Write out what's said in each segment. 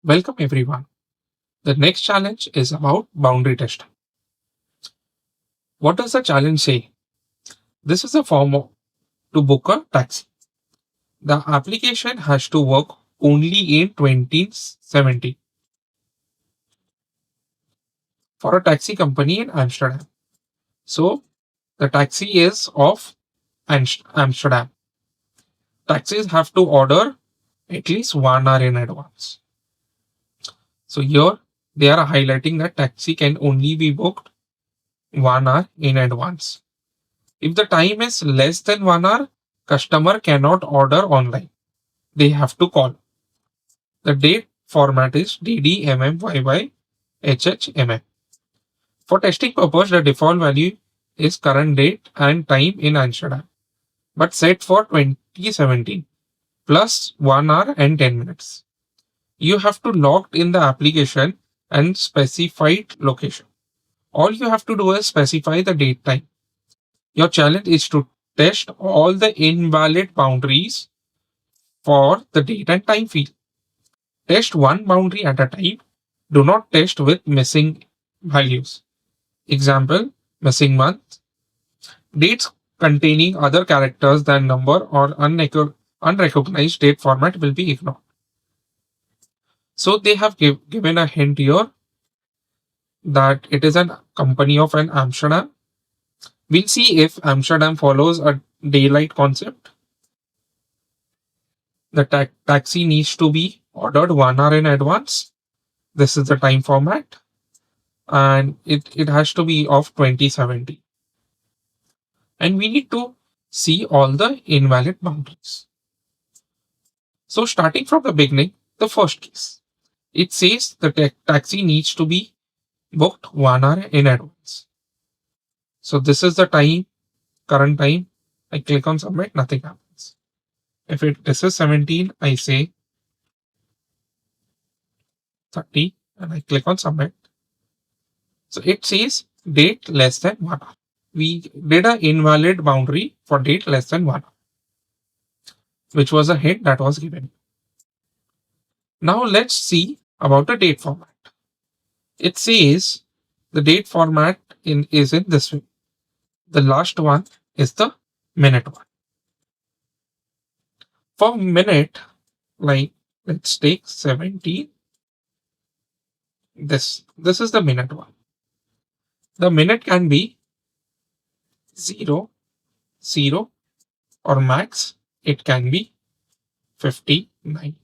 Welcome everyone. The next challenge is about boundary testing. What does the challenge say? This is a form to book a taxi. The application has to work only in 2070 for a taxi company in Amsterdam. So the taxi is of Amsterdam. Taxis have to order at least 1 hour in advance. So here they are highlighting that taxi can only be booked 1 hour in advance. If the time is less than 1 hour, customer cannot order online. They have to call. The date format is DDMMYYHHMM. For testing purpose, the default value is current date and time in Amsterdam, but set for 2017 plus 1 hour and 10 minutes. You have to log in the application and specified location. All you have to do is specify the date time. Your challenge is to test all the invalid boundaries for the date and time field. Test one boundary at a time. Do not test with missing values. Example, missing month. Dates containing other characters than number or unrecognized date format will be ignored. So they have given a hint here that it is a company of an Amsterdam. We'll see if Amsterdam follows a daylight concept. The taxi needs to be ordered 1 hour in advance. This is the time format, and it has to be of 2070. And we need to see all the invalid boundaries. So starting from the beginning, the first case, it says the taxi needs to be booked 1 hour in advance. So this is the time, current time. I click on submit, nothing happens. If this is 17, I say 30 and I click on submit. So it says date less than 1 hour. We did an invalid boundary for date less than 1 hour, which was a hint that was given. Now let's see about the date format. It says the date format is in this way. The last one is the minute one. For minute, like let's take 17. This is the minute one. The minute can be 0, 0, or max it can be 59.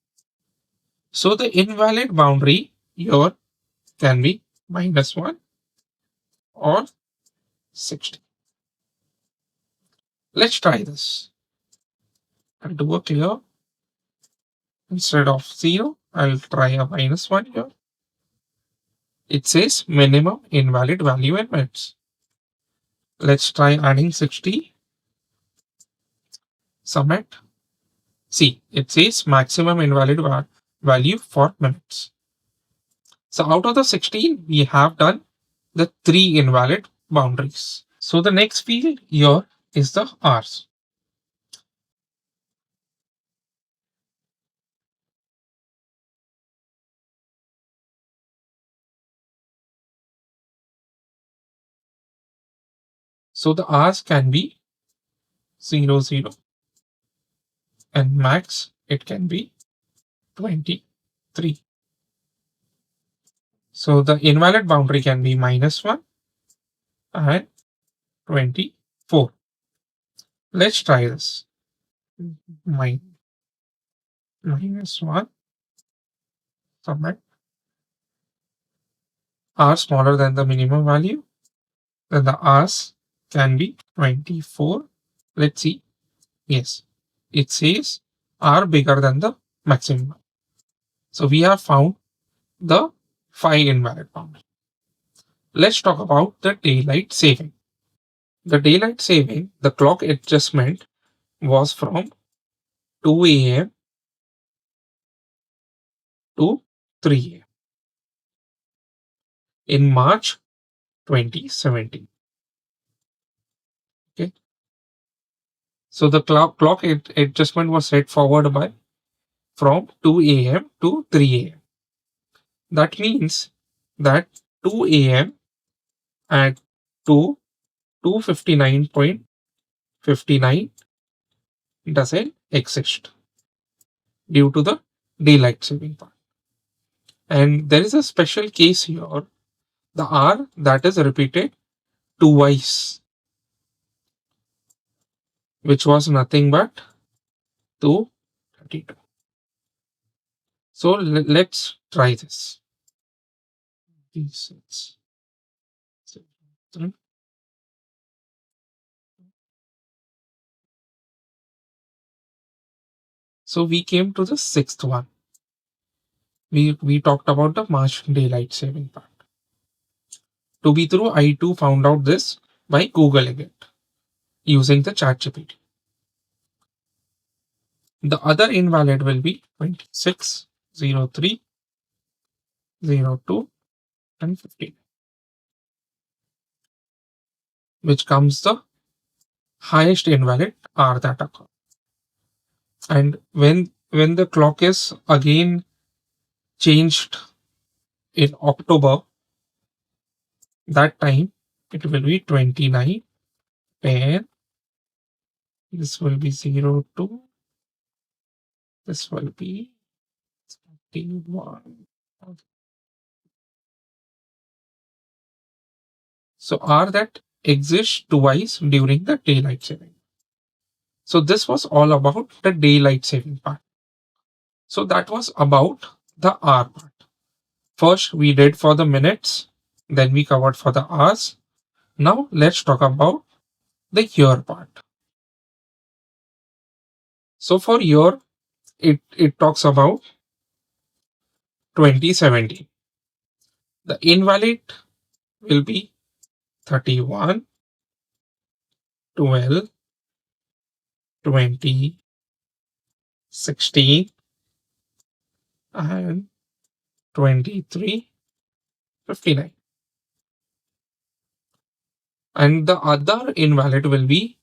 So the invalid boundary here can be -1 or 60. Let's try this. I'll do a clear. Instead of 0, I'll try a -1 here. It says minimum invalid value in minutes. Let's try adding 60. Submit. See, it says maximum invalid value for minutes. So out of the 16, we have done the 3 invalid boundaries. So the next field here is the hours. So the hours can be 0, 0, and max it can be 23. So the invalid boundary can be -1 and 24. Let's try this. -1, submit. R smaller than the minimum value, then the R's can be 24. Let's see. Yes, it says R bigger than the maximum. So we have found the 5 invalid boundary. Let's talk about the daylight saving. The daylight saving, the clock adjustment was from 2 a.m. to 3 a.m. in March 2017. Okay. So the clock adjustment was set forward by from 2 a.m. to 3 a.m. That means that 2 a.m. at 2, 2:59.59 doesn't exist due to the daylight saving part. And there is a special case here, the R that is repeated twice, which was nothing but 2:32. So let's try this. D6, 3. So we came to the sixth one. We talked about the Martian daylight saving part. To be true, I too found out this by Googling it using the ChatGPT. The other invalid will be 26, 03, 02, and 15, which comes the highest invalid are that occur. And when the clock is again changed in October, that time it will be 29, and this will be 02, this will be 31. So R that exists twice during the daylight saving. So this was all about the daylight saving part. So that was about the R part. First we did for the minutes, then we covered for the hours. Now let's talk about the year part. So for year, it talks about 2017. The invalid will be 31, 12, 20, 16, and 23, 59. And the other invalid will be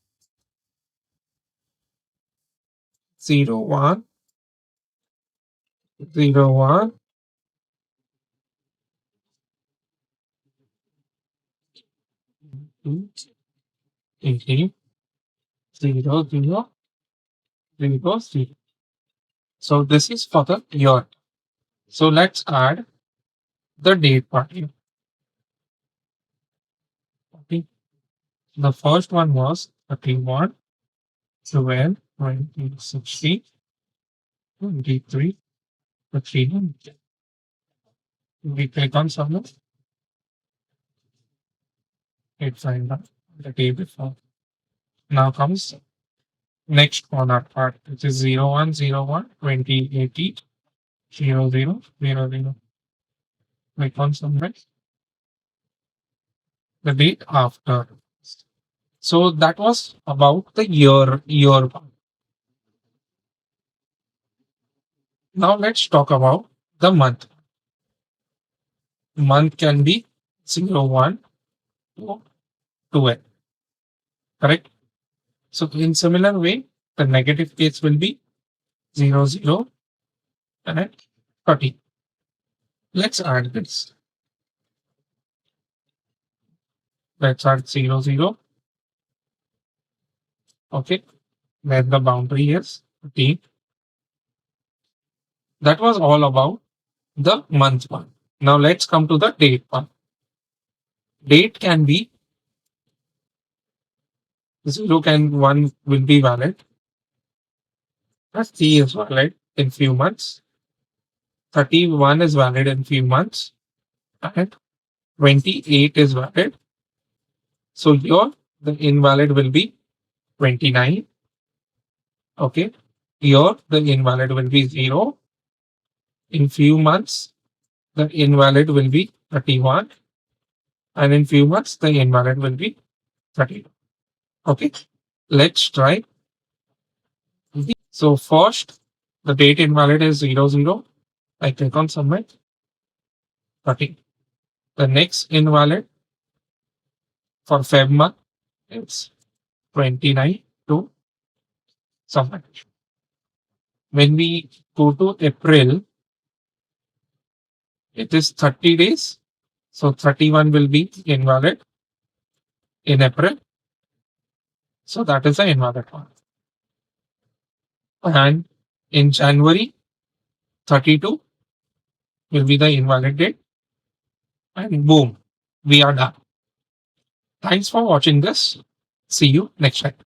01, 01, 18, 00, 00. So this is for the year. So let's add the date part here. Okay. The first one was 31, 12, 20, 16, 23, 15. We click on submit. It find out the day before. Now comes next corner part, which is 0101 2080 0000. Click on submit. The date after. So that was about the year part. Now let's talk about the month. Month can be 01 to 12. Correct? So in similar way, the negative case will be 00 and 30. Let's add this. Let's add 00. Okay. Then the boundary is 15. That was all about the month one. Now let's come to the date one. Date can be 0 can 1 will be valid. As 3 is valid in few months. 31 is valid in few months. And 28 is valid. So here the invalid will be 29. Okay. Here the invalid will be 0. In few months, the invalid will be 31. And in few months, the invalid will be 32. Okay. Let's try. So first, the date invalid is 00. I click on submit. 30. The next invalid for Feb month is 29 to submit. When we go to April, It is 30 days. So 31 will be invalid in April. So that is the invalid one. And in January, 32 will be the invalid date. And boom, we are done. Thanks for watching this. See you next time.